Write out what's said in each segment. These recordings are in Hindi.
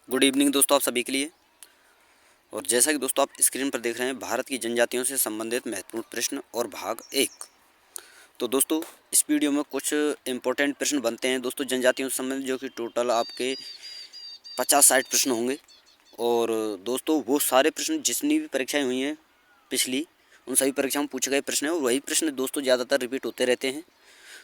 गुड इवनिंग दोस्तों आप सभी के लिए। और जैसा कि दोस्तों आप स्क्रीन पर देख रहे हैं, भारत की जनजातियों से संबंधित महत्वपूर्ण प्रश्न और भाग 1। तो दोस्तों इस वीडियो में कुछ इम्पोर्टेंट प्रश्न बनते हैं दोस्तों जनजातियों से संबंधित, जो कि टोटल आपके 50-60 प्रश्न होंगे। और दोस्तों वो सारे प्रश्न जितनी भी परीक्षाएं हुई हैं पिछली, उन सभी परीक्षाओं में पूछे गए प्रश्न हैं और वही प्रश्न दोस्तों ज़्यादातर रिपीट होते रहते हैं।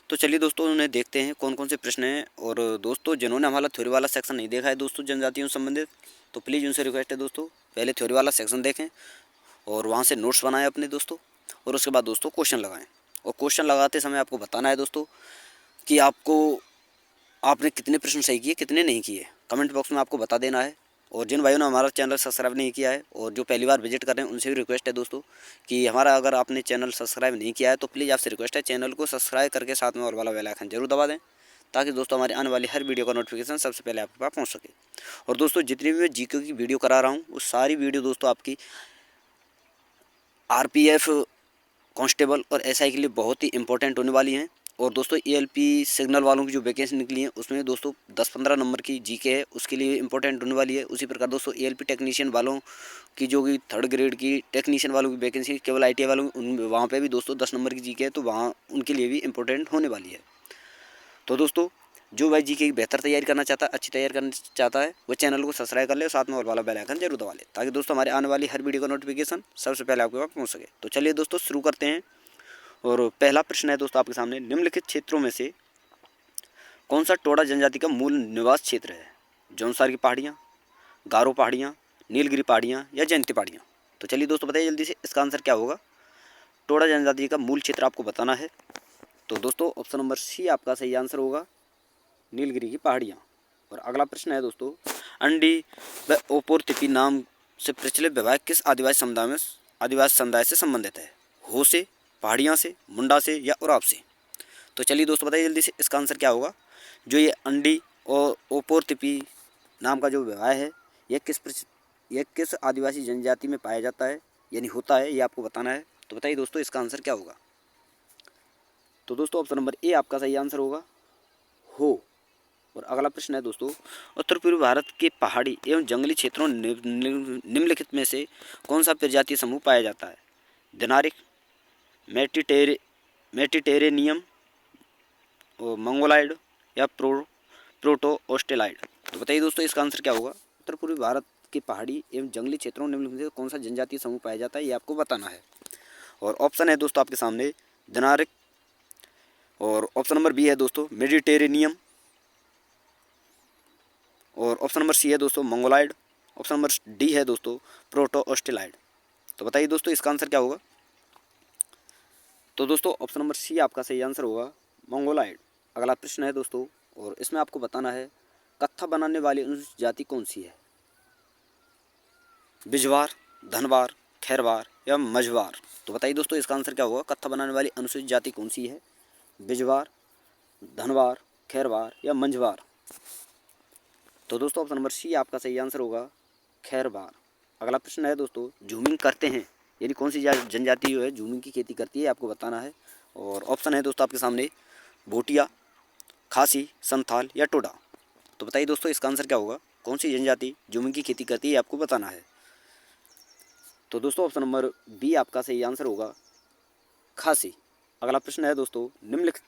तो चलिए दोस्तों उन्हें देखते हैं कौन कौन से प्रश्न हैं। और दोस्तों जिन्होंने हमारा थ्योरी वाला सेक्शन नहीं देखा है दोस्तों जनजातियों से संबंधित, तो प्लीज़ उनसे रिक्वेस्ट है दोस्तों पहले थ्योरी वाला सेक्शन देखें और वहाँ से नोट्स बनाएं अपने दोस्तों, और उसके बाद दोस्तों क्वेश्चन लगाएं। और क्वेश्चन लगाते समय आपको बताना है दोस्तों कि आपने कितने प्रश्न सही किए कितने नहीं किए, कमेंट बॉक्स में आपको बता देना है। और जिन भाइयों ने हमारा चैनल सब्सक्राइब नहीं किया है और जो पहली बार विजिट कर रहे हैं उनसे भी रिक्वेस्ट है दोस्तों कि हमारा अगर आपने चैनल सब्सक्राइब नहीं किया है तो प्लीज़ आपसे रिक्वेस्ट है चैनल को सब्सक्राइब करके साथ में और वाला बेल आइकन जरूर दबा दें, ताकि दोस्तों हमारे आने वाली हर वीडियो का नोटिफिकेशन सबसे पहले आपके पास पहुँच सके। और दोस्तों जितनी भी मैं जीके की वीडियो करा रहा हूँ वो सारी वीडियो दोस्तों आपकी आरपीएफ, कांस्टेबल और एसआई के लिए बहुत ही इंपॉर्टेंट होने वाली हैं। और दोस्तों एएलपी सिग्नल वालों की जो वैकेंसी निकली है उसमें दोस्तों 10-15 नंबर की जीके है, उसके लिए इंपॉर्टेंट होने वाली है। उसी प्रकार दोस्तों एएलपी टेक्नीशियन वालों की जो कि 3rd ग्रेड की टेक्नीशियन वालों की वैकेंसी केवल आईटीआई वालों उन वहाँ पे भी दोस्तों 10 नंबर की जीके है, तो वहाँ उनके लिए भी इंपॉर्टेंट होने वाली है। तो दोस्तों जो भाई जीके की बेहतर तैयारी करना चाहता है, अच्छी तैयारी करना चाहता है, वो चैनल को सब्सक्राइब कर ले और साथ में और वाला बेल आइकन जरूर दबा ले, ताकि दोस्तों हमारे आने वाली हर वीडियो का नोटिफिकेशन सबसे पहले आपके पास पहुँच सके। तो चलिए दोस्तों शुरू करते हैं। और पहला प्रश्न है दोस्तों आपके सामने, निम्नलिखित क्षेत्रों में से कौन सा टोडा जनजाति का मूल निवास क्षेत्र है? जौनसार की पहाड़ियाँ, गारो पहाड़ियाँ, नीलगिरी पहाड़ियाँ या जयंती पहाड़ियाँ? तो चलिए दोस्तों बताइए जल्दी से इसका आंसर क्या होगा। टोडा जनजाति का मूल क्षेत्र आपको बताना है। तो दोस्तों ऑप्शन नंबर सी आपका सही आंसर होगा, नीलगिरी की पहाड़ियाँ। और अगला प्रश्न है दोस्तों, अंडी व ओपोर नाम से प्रचलित विवाह किस आदिवासी समुदाय से संबंधित है? हो से, पहाड़ियाँ से, मुंडा से या उराव से? तो चलिए दोस्तों बताइए जल्दी से इसका आंसर क्या होगा। जो ये अंडी और ओपोर नाम का जो विवाह है यह किस आदिवासी जनजाति में पाया जाता है यानी होता है, ये आपको बताना है। तो बताइए दोस्तों इसका आंसर क्या होगा। तो दोस्तों ऑप्शन नंबर ए आपका सही आंसर होगा, हो। और अगला प्रश्न है दोस्तों, उत्तर पूर्वी भारत के पहाड़ी एवं जंगली क्षेत्रों निम्नलिखित में से कौन सा प्रजातीय समूह पाया जाता है? दिनारिक, मेडिटेरेनियम, मंगोलाइड या प्रोटो ऑस्ट्रेलाइड? तो बताइए दोस्तों इसका आंसर क्या होगा। उत्तर पूर्वी भारत के पहाड़ी एवं जंगली क्षेत्रों में निम्नलिखित में से कौन सा जनजातीय समूह पाया जाता है, ये आपको बताना है। और ऑप्शन है दोस्तों आपके सामने दिनारिक, और ऑप्शन नंबर बी है दोस्तों मेडिटेरेनियम, और ऑप्शन नंबर सी है दोस्तों मंगोलाइड, ऑप्शन नंबर डी है दोस्तों प्रोटो ऑस्ट्रेलाइड। तो बताइए दोस्तों इसका आंसर क्या होगा। तो दोस्तों ऑप्शन नंबर सी आपका सही आंसर होगा, मंगोलाइड। अगला प्रश्न है दोस्तों, और इसमें आपको बताना है कत्था बनाने वाली अनुसूचित जाति कौन सी है? बिजवार, धनवार, खैरवार या मझवार? तो बताइए दोस्तों इसका आंसर क्या होगा। कत्था बनाने वाली अनुसूचित जाति कौन सी है? बिजवार, धनवार, खैरवार या मंझवार? तो दोस्तों ऑप्शन नंबर सी आपका सही आंसर होगा, खैरवार। अगला प्रश्न है दोस्तों, झूमिंग करते हैं यानी कौन सी जनजाति जो है झूमिंग की खेती करती है, आपको बताना है। और ऑप्शन है दोस्तों आपके सामने भोटिया, खासी, संथाल या टोडा? तो बताइए दोस्तों इसका आंसर क्या होगा। कौन सी जनजाति झूमिंग की खेती करती है, आपको बताना है। तो दोस्तों ऑप्शन नंबर बी आपका सही आंसर होगा, खासी। अगला प्रश्न है दोस्तों, निम्नलिखित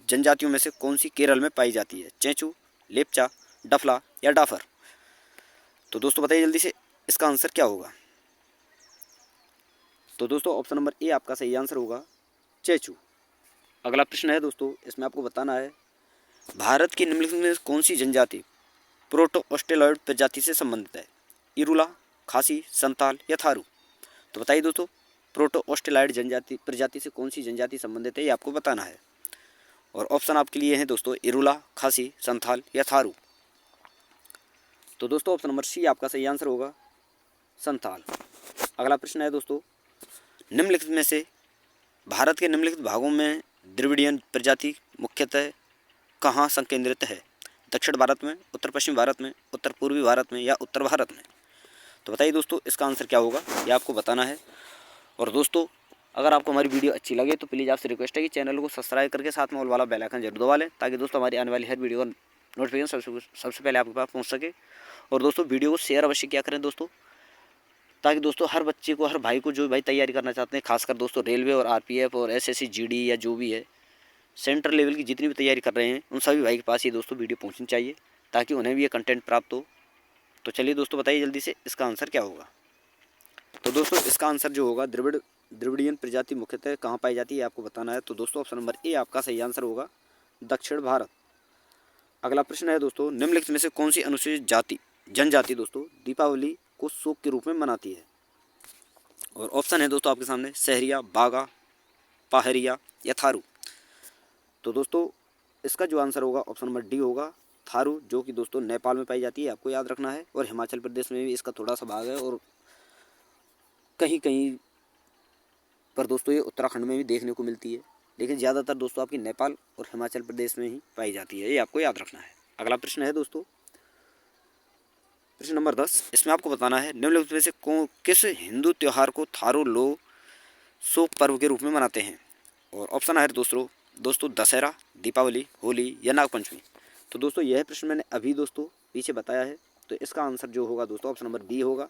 जनजातियों में से कौन सी केरल में पाई जाती है? चेंचू, लेपचा, डफला या डाफर? तो दोस्तों बताइए जल्दी से इसका आंसर क्या होगा। तो दोस्तों ऑप्शन नंबर ए आपका सही आंसर होगा, चेचू। अगला प्रश्न है दोस्तों, इसमें आपको बताना है भारत की निम्नलिखित में कौन सी जनजाति प्रोटो ऑस्ट्रेलॉइड प्रजाति से संबंधित है? इरुला, खासी, संताल या थारू? तो बताइए दोस्तों प्रोटो ऑस्ट्रेलॉइड प्रजाति से कौन सी जनजाति संबंधित है, ये आपको बताना है। और ऑप्शन आपके लिए हैं दोस्तों इरुला, खासी, संथाल या थारू? तो दोस्तों ऑप्शन नंबर सी आपका सही आंसर होगा, संथाल। अगला प्रश्न है दोस्तों, निम्नलिखित में से भारत के निम्नलिखित भागों में द्रविडियन प्रजाति मुख्यतः कहाँ संकेंद्रित है? दक्षिण भारत में, उत्तर पश्चिम भारत में, उत्तर पूर्वी भारत में या उत्तर भारत में? तो बताइए दोस्तों इसका आंसर क्या होगा, ये आपको बताना है। और दोस्तों अगर आपको हमारी वीडियो अच्छी लगे तो प्लीज़ आपसे रिक्वेस्ट है कि चैनल को सब्सक्राइब करके साथ में ऑल वाला बेल आइकन जरूर दबा लें, ताकि दोस्तों हमारी आने वाली हर वीडियो का नोटिफिकेशन सबसे पहले आपके पास पहुँच सके। और दोस्तों वीडियो को शेयर अवश्य क्या करें दोस्तों, ताकि दोस्तों हर बच्चे को, हर भाई को जो भाई तैयारी करना चाहते हैं, खासकर दोस्तों रेलवे और आरपीएफ और एसएससी जीडी या जो भी है सेंट्रल लेवल की जितनी भी तैयारी कर रहे हैं, उन सभी भाई के पास ये दोस्तों वीडियो पहुंचनी चाहिए, ताकि उन्हें भी ये कंटेंट प्राप्त हो। तो चलिए दोस्तों बताइए जल्दी से इसका आंसर क्या होगा। तो दोस्तों इसका आंसर जो होगा, द्रविडियन प्रजाति मुख्यतः कहाँ पाई जाती है आपको बताना है। तो दोस्तों ऑप्शन नंबर ए आपका सही आंसर होगा, दक्षिण भारत। अगला प्रश्न है दोस्तों, निम्नलिखित में से कौन सी अनुसूचित जनजाति दोस्तों दीपावली को शोक के रूप में मनाती है। और ऑप्शन है दोस्तों आपके सामने, सहरिया, बागा, पहाड़िया या थारू। तो दोस्तों इसका जो आंसर होगा ऑप्शन नंबर डी होगा, थारू, जो कि दोस्तों नेपाल में पाई जाती है, आपको याद रखना है। और हिमाचल प्रदेश में भी इसका थोड़ा सा भाग है, और कहीं कहीं पर दोस्तों ये उत्तराखंड में भी देखने को मिलती है, लेकिन ज़्यादातर दोस्तों आपकी नेपाल और हिमाचल प्रदेश में ही पाई जाती है, ये आपको याद रखना है। अगला प्रश्न है दोस्तों प्रश्न नंबर 10, इसमें आपको बताना है निम्नलिखित में से किस हिंदू त्यौहार को थारू लोग शोक पर्व के रूप में मनाते हैं। और ऑप्शन है दोस्तों दशहरा, दीपावली, होली या नागपंचमी। तो दोस्तों यह प्रश्न मैंने अभी दोस्तों पीछे बताया है, तो इसका आंसर जो होगा दोस्तों ऑप्शन नंबर बी होगा,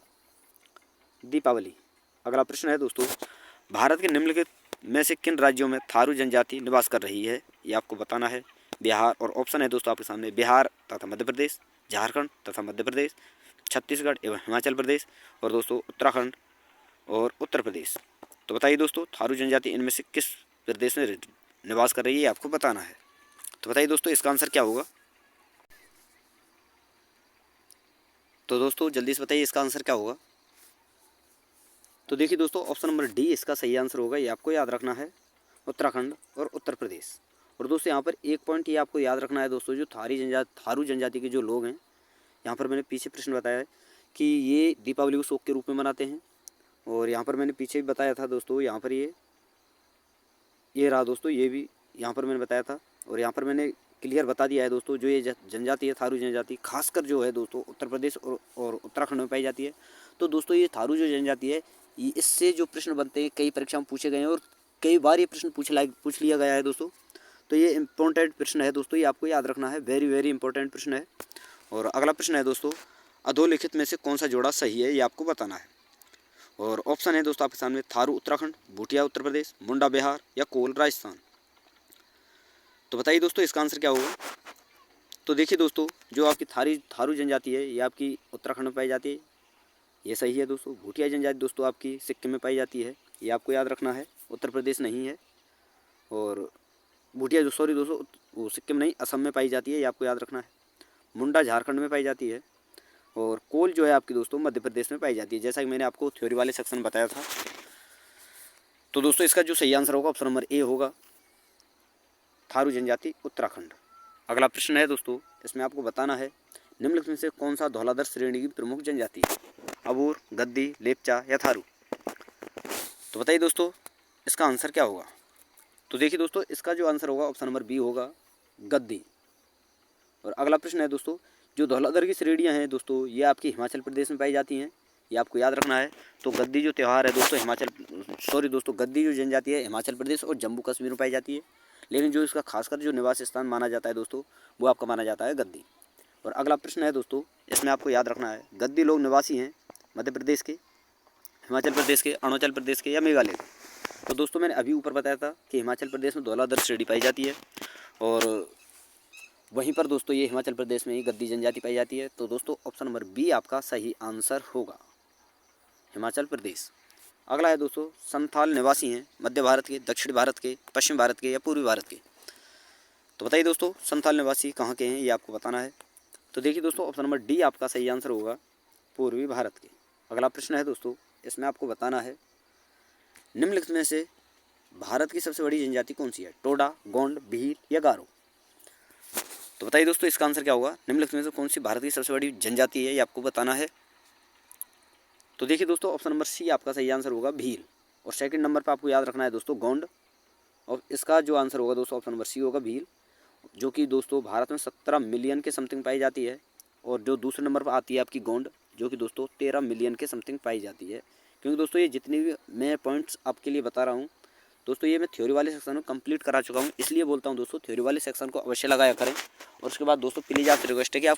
दीपावली। अगला प्रश्न है दोस्तों, भारत के निम्नलिखित में से किन राज्यों में थारू जनजाति निवास कर रही है, ये आपको बताना है। बिहार, और ऑप्शन है दोस्तों आपके सामने, बिहार तथा मध्य प्रदेश, झारखंड तथा मध्य प्रदेश, छत्तीसगढ़ एवं हिमाचल प्रदेश, और दोस्तों उत्तराखंड और उत्तर प्रदेश। तो बताइए दोस्तों थारू जनजाति इनमें से किस प्रदेश में निवास कर रही है, आपको बताना है। तो बताइए दोस्तों इसका आंसर क्या होगा। तो दोस्तों जल्दी से बताइए इसका आंसर क्या होगा। तो देखिए दोस्तों ऑप्शन नंबर डी इसका सही आंसर होगा, ये आपको याद रखना है, उत्तराखंड और उत्तर प्रदेश। और दोस्तों यहाँ पर एक पॉइंट ये आपको याद रखना है दोस्तों, जो थारू जनजाति के जो लोग हैं, यहाँ पर मैंने पीछे प्रश्न बताया है कि ये दीपावली को शोक के रूप में मनाते हैं। और यहाँ पर मैंने पीछे भी बताया था दोस्तों, यहाँ पर ये रहा दोस्तों, ये भी यहाँ पर मैंने बताया था। और यहाँ पर मैंने क्लियर बता दिया है दोस्तों, जो ये जनजाति है थारू जनजाति, खासकर जो है दोस्तों उत्तर प्रदेश और उत्तराखंड में पाई जाती है। तो दोस्तों ये थारू जो जनजाति है, इससे जो प्रश्न बनते हैं कई परीक्षा में पूछे गए हैं, और कई बार ये प्रश्न पूछ लिया गया है दोस्तों। तो ये इंपॉर्टेंट प्रश्न है दोस्तों, ये आपको याद रखना है, वेरी वेरी इंपॉर्टेंट प्रश्न है। और अगला प्रश्न है दोस्तों, अधोलिखित में से कौन सा जोड़ा सही है, ये आपको बताना है। और ऑप्शन है दोस्तों आपके सामने, थारू उत्तराखंड, भूटिया उत्तर प्रदेश, मुंडा बिहार या कोल राजस्थान। तो बताइए दोस्तों इसका आंसर क्या होगा। तो देखिए दोस्तों, जो आपकी थारू जनजाति है, ये आपकी उत्तराखंड में पाई जाती है, ये सही है दोस्तों। भूटिया जनजाति दोस्तों आपकी सिक्किम में पाई जाती है, ये आपको याद रखना है, उत्तर प्रदेश नहीं है। और भूटिया दोस्तों वो सिक्किम नहीं, असम में पाई जाती है, ये आपको याद रखना है। मुंडा झारखंड में पाई जाती है, और कोल जो है आपकी दोस्तों मध्य प्रदेश में पाई जाती है, जैसा कि मैंने आपको थ्योरी वाले सेक्शन में बताया था। तो दोस्तों इसका जो सही आंसर होगा ऑप्शन नंबर ए होगा, थारू जनजाति उत्तराखंड। अगला प्रश्न है दोस्तों, इसमें आपको बताना है निम्नलिखित में से कौन सा धौलाधर श्रेणी की प्रमुख जनजाति है, अबूर, गद्दी, लेपचा या थारू। तो बताइए दोस्तों इसका आंसर क्या होगा। तो देखिए दोस्तों इसका जो आंसर होगा ऑप्शन नंबर बी होगा, गद्दी। और अगला प्रश्न है दोस्तों, जो धौलाधर की श्रेणियाँ हैं दोस्तों, ये आपकी हिमाचल प्रदेश में पाई जाती हैं, ये आपको याद रखना है। तो गद्दी जो त्यौहार है दोस्तों गद्दी जो जनजाति है हिमाचल प्रदेश और जम्मू कश्मीर में पाई जाती है, लेकिन जो इसका खासकर जो निवास स्थान माना जाता है दोस्तों, वो आपका माना जाता है गद्दी। और अगला प्रश्न है दोस्तों, इसमें आपको याद रखना है, गद्दी लोग निवासी हैं मध्य प्रदेश के, हिमाचल प्रदेश के, अरुणाचल प्रदेश के या मेघालय के। तो दोस्तों मैंने अभी ऊपर बताया था कि हिमाचल प्रदेश में धौलाधर श्रेणी पाई जाती है, और वहीं पर दोस्तों ये हिमाचल प्रदेश में ही गद्दी जनजाति पाई जाती है। तो दोस्तों ऑप्शन नंबर बी आपका सही आंसर होगा, हिमाचल प्रदेश। अगला है दोस्तों, संथाल निवासी हैं मध्य भारत के, दक्षिण भारत के, पश्चिम भारत के या पूर्वी भारत के। तो बताइए दोस्तों संथाल निवासी कहाँ के हैं, ये आपको बताना है। तो देखिए दोस्तों ऑप्शन नंबर डी आपका सही आंसर होगा, पूर्वी भारत के। अगला प्रश्न है दोस्तों, इसमें आपको बताना है निम्नलिखित में से भारत की सबसे बड़ी जनजाति कौन सी है, टोडा, गोंड, भील या गारो। तो बताइए दोस्तों इसका आंसर क्या होगा, निम्नलिखित में से कौन सी भारत की सबसे बड़ी जनजाति है, ये आपको बताना है। तो देखिए दोस्तों ऑप्शन नंबर सी आपका सही आंसर होगा, भील। और सेकंड नंबर पर आपको याद रखना है दोस्तों गोंड, और इसका जो आंसर होगा दोस्तों ऑप्शन नंबर सी होगा, भील, जो कि दोस्तों भारत में 17 मिलियन के समथिंग पाई जाती है। और जो दूसरे नंबर पर आती है आपकी गोंड, जो कि दोस्तों 13 मिलियन के समथिंग पाई जाती है। क्योंकि दोस्तों ये जितनी भी मैं पॉइंट्स आपके लिए बता रहा हूँ, दोस्तों ये मैं थ्योरी वाले सेक्शन में कंप्लीट करा चुका हूँ, इसलिए बोलता हूँ दोस्तों थ्योरी वाले सेक्शन को अवश्य लगाया करें। और उसके बाद दोस्तों प्लीज़ आपसे रिक्वेस्ट है कि आप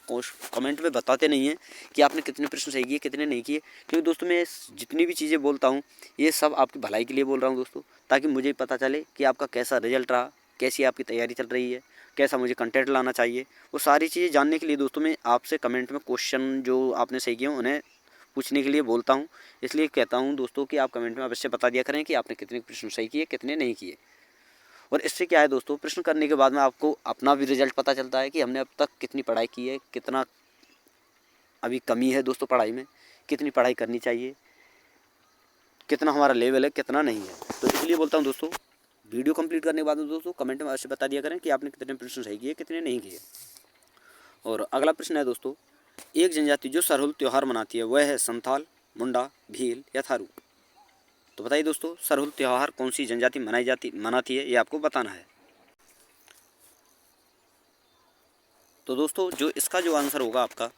कमेंट में बताते नहीं हैं कि आपने कितने प्रश्न सही किए कितने नहीं किए, क्योंकि दोस्तों मैं जितनी भी चीज़ें बोलता हूँ ये सब आपकी भलाई के लिए बोल रहा हूँ दोस्तों, ताकि मुझे पता चले कि आपका कैसा रिजल्ट रहा, कैसी आपकी तैयारी चल रही है, कैसा मुझे कंटेंट लाना चाहिए। वो सारी चीज़ें जानने के लिए दोस्तों मैं आपसे कमेंट में क्वेश्चन जो आपने सही किए उन्हें पूछने के लिए बोलता हूँ। इसलिए कहता हूँ दोस्तों कि आप कमेंट में अवश्य बता दिया करें कि आपने कितने प्रश्न सही किए कितने नहीं किए। और इससे क्या है दोस्तों, प्रश्न करने के बाद में आपको अपना भी रिजल्ट पता चलता है कि हमने अब तक कितनी पढ़ाई की है, कितना अभी कमी है दोस्तों पढ़ाई में, कितनी पढ़ाई करनी चाहिए, कितना हमारा लेवल है कितना नहीं है। तो इसलिए बोलता हूँ दोस्तों वीडियो कंप्लीट करने के बाद में दोस्तों कमेंट में अवश्य बता दिया करें कि आपने कितने प्रश्न सही किए कितने नहीं किए। और अगला प्रश्न है दोस्तों, एक जनजाति जो सरहुल त्यौहार मनाती है वह है संथाल, मुंडा, भील या थारू। तो बताइए दोस्तों सरहुल त्यौहार कौन सी जनजाति मनाती है, ये आपको बताना है। तो दोस्तों जो इसका जो आंसर होगा आपका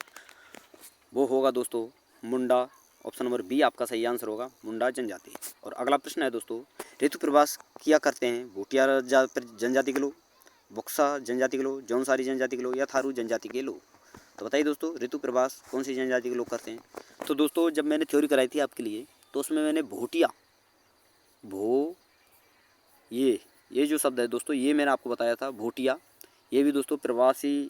वो होगा दोस्तों मुंडा। ऑप्शन नंबर बी आपका सही आंसर होगा, मुंडा जनजाति। और अगला प्रश्न है दोस्तों, ऋतु प्रवास किया करते हैं भूटिया जनजाति के लोग, बक्सा जनजाति के लोग, जौनसारी जनजाति के लोग या थारू जनजाति के लोग। तो बताइए दोस्तों ऋतु प्रवास कौन सी जनजाति के लोग करते हैं। तो दोस्तों जब मैंने थ्योरी कराई थी आपके लिए तो उसमें मैंने भूटिया ये जो शब्द है दोस्तों ये मैंने आपको बताया था भूटिया, ये भी दोस्तों प्रवासी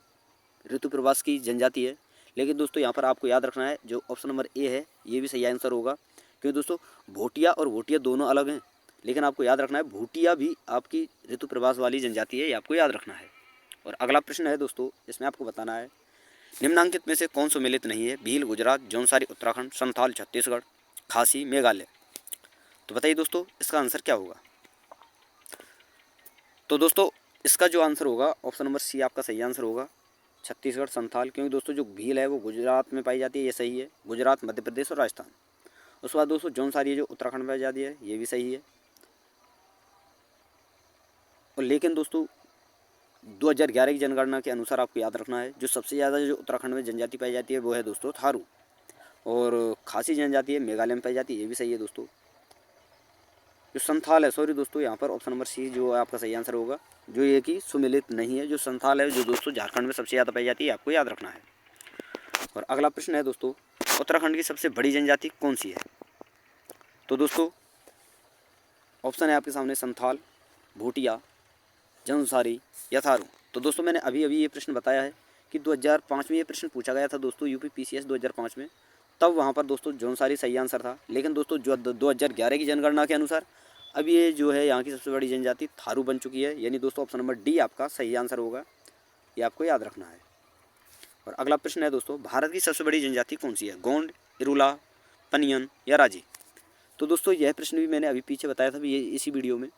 ऋतु प्रवास की जनजाति है। लेकिन दोस्तों यहाँ पर आपको याद रखना है जो ऑप्शन नंबर ए है ये भी सही आंसर होगा, क्योंकि दोस्तों भूटिया और भूटिया दोनों अलग हैं। लेकिन आपको याद रखना है भूटिया भी आपकी ऋतु प्रवास वाली जनजाति है, ये आपको याद रखना है। और अगला प्रश्न है दोस्तों, इसमें आपको बताना है निम्नांकित में से कौन सम्मिलित नहीं है, भील गुजरात, जौनसारी उत्तराखंड, संथाल छत्तीसगढ़, खासी मेघालय। तो बताइए दोस्तों इसका आंसर क्या होगा। तो दोस्तों इसका जो आंसर होगा ऑप्शन नंबर सी आपका सही आंसर होगा, छत्तीसगढ़ संथाल। क्योंकि दोस्तों जो भील है वो गुजरात में पाई जाती है, ये सही है, गुजरात, मध्य प्रदेश और राजस्थान। उसके बाद दोस्तों जौनसारी है जो उत्तराखंड में पाई जाती है, ये भी सही है। और लेकिन दोस्तों 2011 की जनगणना के अनुसार आपको याद रखना है जो सबसे ज़्यादा जो उत्तराखंड में जनजाति पाई जाती है वो है दोस्तों थारू, और खासी जनजाति है मेघालय में पाई जाती है, ये भी सही है दोस्तों। जो संथाल है, सॉरी दोस्तों यहाँ पर ऑप्शन नंबर सी जो आपका सही आंसर होगा, जो ये कि सुमिलित नहीं है। जो संथाल है जो दोस्तों झारखंड में सबसे ज़्यादा पाई जाती है, आपको याद रखना है। और अगला प्रश्न है दोस्तों, उत्तराखंड की सबसे बड़ी जनजाति कौन सी है। तो दोस्तों ऑप्शन है आपके सामने संथाल, भूटिया, जौनसारी या थारू। तो दोस्तों मैंने अभी ये प्रश्न बताया है कि 2005 में ये प्रश्न पूछा गया था दोस्तों यूपी PCS 2005 में, तब वहाँ पर दोस्तों जौनसारी सही आंसर था। लेकिन दोस्तों जो 2011 की जनगणना के अनुसार अब ये जो है यहाँ की सबसे बड़ी जनजाति थारू बन चुकी है, यानी दोस्तों ऑप्शन नंबर डी आपका सही आंसर होगा, ये आपको याद रखना है। और अगला प्रश्न है दोस्तों, भारत की सबसे बड़ी जनजाति कौन सी है, गोंड, इरुला, पनियन या राजी। तो दोस्तों यह प्रश्न भी मैंने अभी पीछे बताया था ये इसी वीडियो में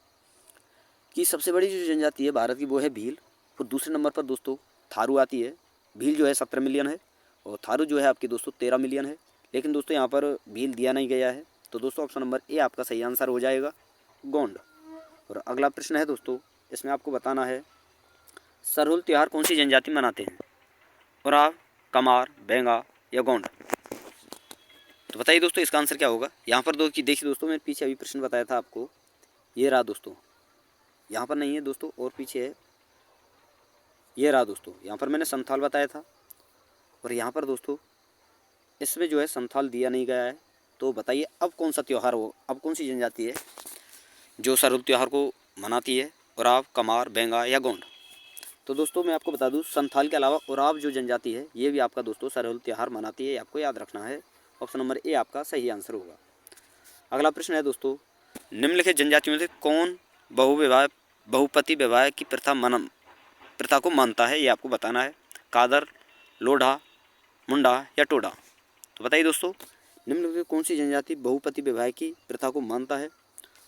कि सबसे बड़ी जो जनजाति है भारत की वो है भील, फिर दूसरे नंबर पर दोस्तों थारू आती है। भील जो है 17 मिलियन है और थारू जो है आपकी दोस्तों 13 मिलियन है। लेकिन दोस्तों यहाँ पर भील दिया नहीं गया है, तो दोस्तों ऑप्शन नंबर ए आपका सही आंसर हो जाएगा, गोंड। और अगला प्रश्न है दोस्तों, इसमें आपको बताना है सरहुल त्यौहार कौन सी जनजाति मनाते हैं, उराव, कमार, बेंगा या गोंड। तो बताइए दोस्तों इसका आंसर क्या होगा। यहाँ पर देखिए दोस्तों मैंने पीछे अभी प्रश्न बताया था आपको, ये रहा दोस्तों, यहाँ पर नहीं है दोस्तों और पीछे है, ये रहा दोस्तों, यहाँ पर मैंने संथाल बताया था और यहाँ पर दोस्तों इसमें जो है संथाल दिया नहीं गया है। तो बताइए अब कौन सा त्यौहार हो, अब कौन सी जनजाति है जो सरहुल त्यौहार को मनाती है, उराव, कमार, बेंगा या गोंड। तो दोस्तों मैं आपको बता दूं संथाल के अलावा उराव जो जनजाति है ये भी आपका दोस्तों सरहुल त्यौहार मनाती है, आपको याद रखना है, ऑप्शन नंबर ए आपका सही आंसर होगा। अगला प्रश्न है दोस्तों, निम्नलिखित जनजातियों में से कौन बहुपति विवाह की प्रथा को मानता है, ये आपको बताना है, कादर, लोढ़ा, मुंडा या टोडा। तो बताइए दोस्तों निम्नलिखित कौन सी जनजाति बहुपति विवाह की प्रथा को मानता है,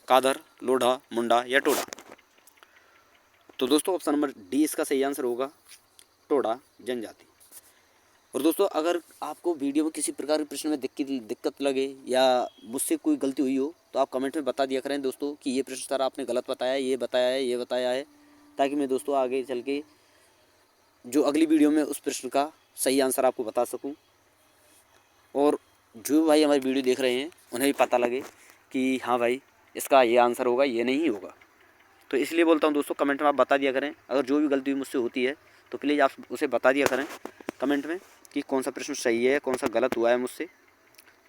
कादर, लोढ़ा, मुंडा या टोडा। तो दोस्तों ऑप्शन नंबर डी इसका सही आंसर होगा, टोडा जनजाति। और दोस्तों अगर आपको वीडियो में किसी प्रकार के प्रश्न में दिक्कत लगे या मुझसे कोई गलती हुई हो तो आप कमेंट में बता दिया करें दोस्तों कि ये प्रश्न सर आपने गलत बताया है, ये बताया है, ताकि मैं दोस्तों आगे चल के जो अगली वीडियो में उस प्रश्न का सही आंसर आपको बता सकूं। और जो भाई हमारी वीडियो देख रहे हैं उन्हें भी पता लगे कि हाँ भाई इसका ये आंसर होगा, ये नहीं होगा। तो इसलिए बोलता हूँ दोस्तों, कमेंट में आप बता दिया करें। अगर जो भी गलती मुझसे होती है तो प्लीज़ आप उसे बता दिया करें कमेंट में कि कौन सा प्रश्न सही है, कौन सा गलत हुआ है मुझसे।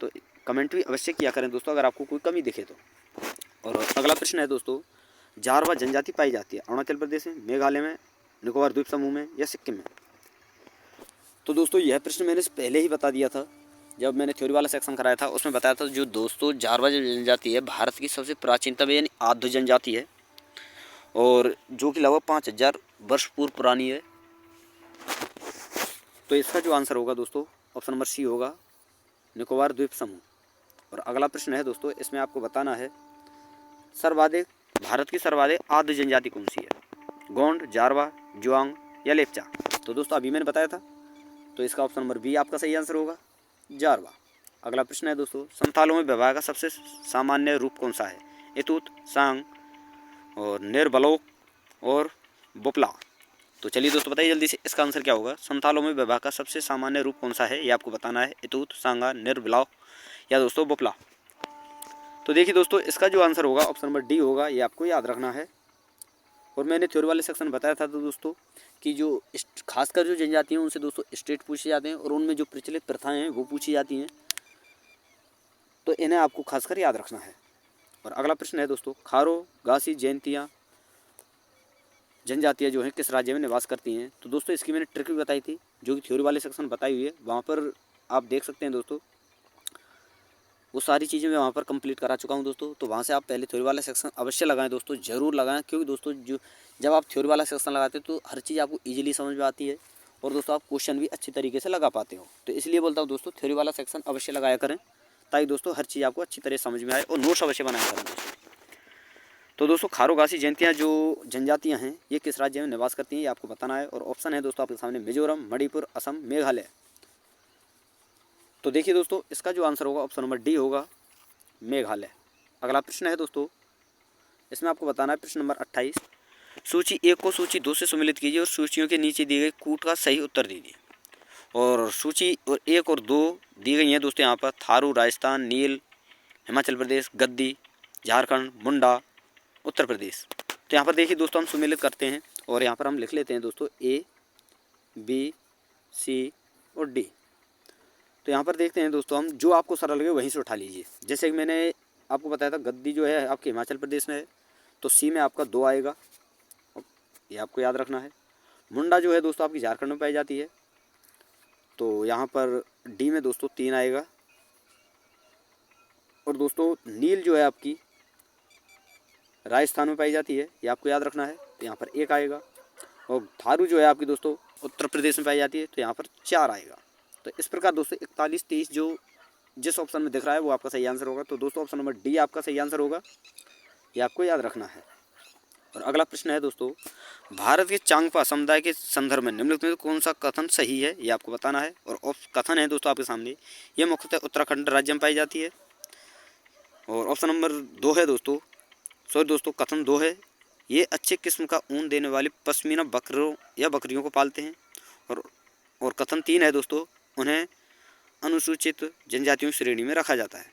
तो कमेंट भी अवश्य किया करें दोस्तों अगर आपको कोई कमी दिखे तो। और अगला प्रश्न है दोस्तों, जारवा जनजाति पाई जाती है अरुणाचल प्रदेश में, मेघालय में, निकोबार द्वीप समूह में या सिक्किम में? तो दोस्तों यह प्रश्न मैंने पहले ही बता दिया था जब मैंने थ्योरी वाला सेक्शन कराया था, उसमें बताया था जो दोस्तों जारवा जनजाति है भारत की सबसे प्राचीनतम यानी आद्य जनजाति है और जो कि लगभग 5000 वर्ष पूर्व पुरानी है। तो इसका जो आंसर होगा दोस्तों ऑप्शन नंबर सी होगा, निकोबार द्वीप समूह। और अगला प्रश्न है दोस्तों, इसमें आपको बताना है भारत की सर्वाधिक आद्य जनजाति कौन सी है, गोंड, जारवा, जुआंग या लेप्चा? तो दोस्तों अभी मैंने बताया था, तो इसका ऑप्शन नंबर बी आपका सही आंसर होगा, जारवा। अगला प्रश्न है दोस्तों, संथालों में व्यवहार का सबसे सामान्य रूप कौन सा है, एतूत, सांग और निर्बलोक और बोपला? तो चलिए दोस्तों बताइए जल्दी से, इसका आंसर क्या होगा? संथालों में व्यवहार का सबसे सामान्य रूप कौन सा है, ये आपको बताना है, एतूत, सांगा, निर्बलोक या दोस्तों बोपला? तो देखिए दोस्तों, इसका जो आंसर होगा ऑप्शन नंबर डी होगा, ये आपको याद रखना है। और मैंने थ्योरी वाले सेक्शन में बताया था तो दोस्तों कि जो खासकर जो जनजाति हैं उनसे दोस्तों स्टेट पूछे जाते हैं और उनमें जो प्रचलित प्रथाएं हैं वो पूछी जाती हैं, तो इन्हें आपको खासकर याद रखना है। और अगला प्रश्न है दोस्तों, खारो, गासी, जयंतियाँ जनजातियाँ जो हैं किस राज्य में निवास करती हैं? तो दोस्तों इसकी मैंने ट्रिक भी बताई थी जो कि थ्योरी वाले सेक्शन में बताई हुई है, वहाँ पर आप देख सकते हैं दोस्तों, वो सारी चीज़ें मैं वहाँ पर कंप्लीट करा चुका हूँ दोस्तों। तो वहाँ से आप पहले थ्योरी वाला सेक्शन अवश्य लगाएं दोस्तों, ज़रूर लगाएं, क्योंकि दोस्तों जब आप थ्योरी वाला सेक्शन लगाते हो तो हर चीज़ आपको इजीली समझ में आती है और दोस्तों आप क्वेश्चन भी अच्छी तरीके से लगा पाते हो। तो इसलिए बोलता हूँ दोस्तों थ्योरी वाला सेक्शन अवश्य लगाया करें, ताकि दोस्तों हर चीज़ आपको अच्छी तरह समझ में आए और नोट्स अवश्य बनाया करें दोस्तों। तो दोस्तों खारो, गासी, जयंतियाँ जो जनजातियाँ हैं ये किस राज्य में निवास करती हैं, ये आपको बताना है। और ऑप्शन है दोस्तों आपके सामने, मिजोरम, मणिपुर, असम, मेघालय। तो देखिए दोस्तों, इसका जो आंसर होगा ऑप्शन नंबर डी होगा, मेघालय। अगला प्रश्न है दोस्तों, इसमें आपको बताना है प्रश्न नंबर 28, सूची 1 को सूची 2 से सम्मिलित कीजिए और सूचियों के नीचे दिए गए कूट का सही उत्तर दीजिए। और सूची 1 और 2 दी गई हैं दोस्तों यहाँ पर, थारू राजस्थान, नील हिमाचल प्रदेश, गद्दी झारखंड, मुंडा उत्तर प्रदेश। तो यहाँ पर देखिए दोस्तों हम सम्मिलित करते हैं और यहाँ पर हम लिख लेते हैं दोस्तों ए, बी, सी और डी। तो यहाँ पर देखते हैं दोस्तों हम, जो आपको सरल लगे वहीं से उठा लीजिए। जैसे कि मैंने आपको बताया था गद्दी जो है आपके हिमाचल प्रदेश में है, तो सी में आपका 2 आएगा, ये आपको याद रखना है। मुंडा जो है दोस्तों आपकी झारखंड में पाई जाती है, तो यहाँ पर डी में दोस्तों 3 आएगा। और दोस्तों नील जो है आपकी राजस्थान में पाई जाती है, ये आपको याद रखना है, तो यहाँ पर 1 आएगा। और थारू जो है आपकी दोस्तों उत्तर प्रदेश में पाई जाती है, तो यहाँ पर 4 आएगा। तो इस प्रकार दोस्तों 41, 23 जो जिस ऑप्शन में दिख रहा है वो आपका सही आंसर होगा। तो दोस्तों ऑप्शन नंबर डी आपका सही आंसर होगा, ये आपको याद रखना है। और अगला प्रश्न है दोस्तों, भारत के चांगपा समुदाय के संदर्भ में निम्नलिखित में कौन सा कथन सही है, ये आपको बताना है। और कथन है दोस्तों आपके सामने, ये मुख्यतः उत्तराखंड राज्य में पाई जाती है। और ऑप्शन नंबर 2 है दोस्तों, कथन 2 है, ये अच्छे किस्म का ऊन देने वाली पश्मीना बकरों या बकरियों को पालते हैं। और कथन 3 है दोस्तों, उन्हें अनुसूचित जनजातियों की श्रेणी में रखा जाता है।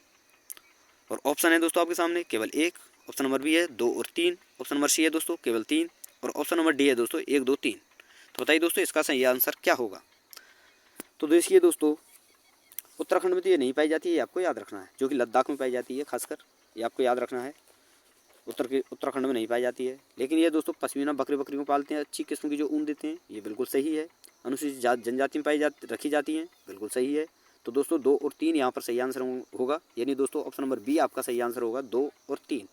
और ऑप्शन है दोस्तों आपके सामने केवल 1, ऑप्शन नंबर बी है 2 और 3, ऑप्शन नंबर सी है दोस्तों केवल 3 और ऑप्शन नंबर डी है दोस्तों 1, 2, 3। तो बताइए दोस्तों इसका सही आंसर क्या होगा? तो देखिए दोस्तों, उत्तराखंड में तो ये नहीं पाई जाती है, आपको याद रखना है, जो कि लद्दाख में पाई जाती है खासकर, ये आपको याद रखना है। उत्तराखंड में नहीं पाई जाती है। लेकिन ये दोस्तों पश्मीना बकरियों को पालते हैं, अच्छी किस्म की जो ऊन देते हैं, ये बिल्कुल सही है। अनुसूचित जनजाति में रखी जाती हैं, बिल्कुल सही है। तो दोस्तों 2 और 3 यहाँ पर सही आंसर होगा, यानी दोस्तों ऑप्शन नंबर बी आपका सही आंसर होगा, 2 और 3।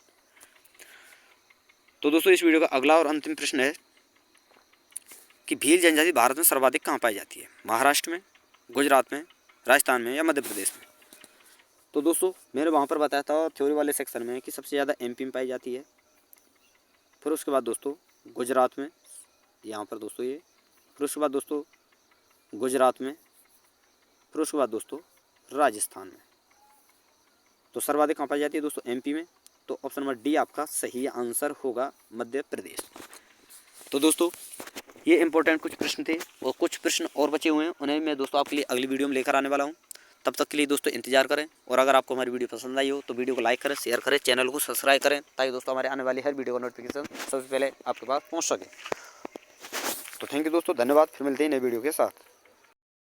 तो दोस्तों इस वीडियो का अगला और अंतिम प्रश्न है कि भील जनजाति भारत में सर्वाधिक कहाँ पाई जाती है, महाराष्ट्र में, गुजरात में, राजस्थान में या मध्य प्रदेश में? तो दोस्तों मैंने वहाँ पर बताया था थ्योरी वाले सेक्शन में कि सबसे ज़्यादा एमपी में पाई जाती है, फिर उसके बाद दोस्तों गुजरात में, यहाँ पर दोस्तों ये, फिर उसके बाद दोस्तों गुजरात में, फिर उसके बाद दोस्तों राजस्थान में। तो सर्वाधिक कहाँ पाई जाती है दोस्तों? एमपी में। तो ऑप्शन नंबर डी आपका सही आंसर होगा, मध्य प्रदेश। तो दोस्तों ये इंपॉर्टेंट कुछ प्रश्न थे और कुछ प्रश्न और बचे हुए हैं, उन्हें मैं दोस्तों आपके लिए अगली वीडियो में लेकर आने वाला हूँ। तब तक के लिए दोस्तों इंतजार करें। और अगर आपको हमारी वीडियो पसंद आई हो तो वीडियो को लाइक करें, शेयर करें, चैनल को सब्सक्राइब करें, ताकि दोस्तों हमारे आने वाली हर वीडियो का नोटिफिकेशन सबसे पहले आपके पास पहुँच सके। तो थैंक यू दोस्तों, धन्यवाद। फिर मिलते हैं नई वीडियो के साथ।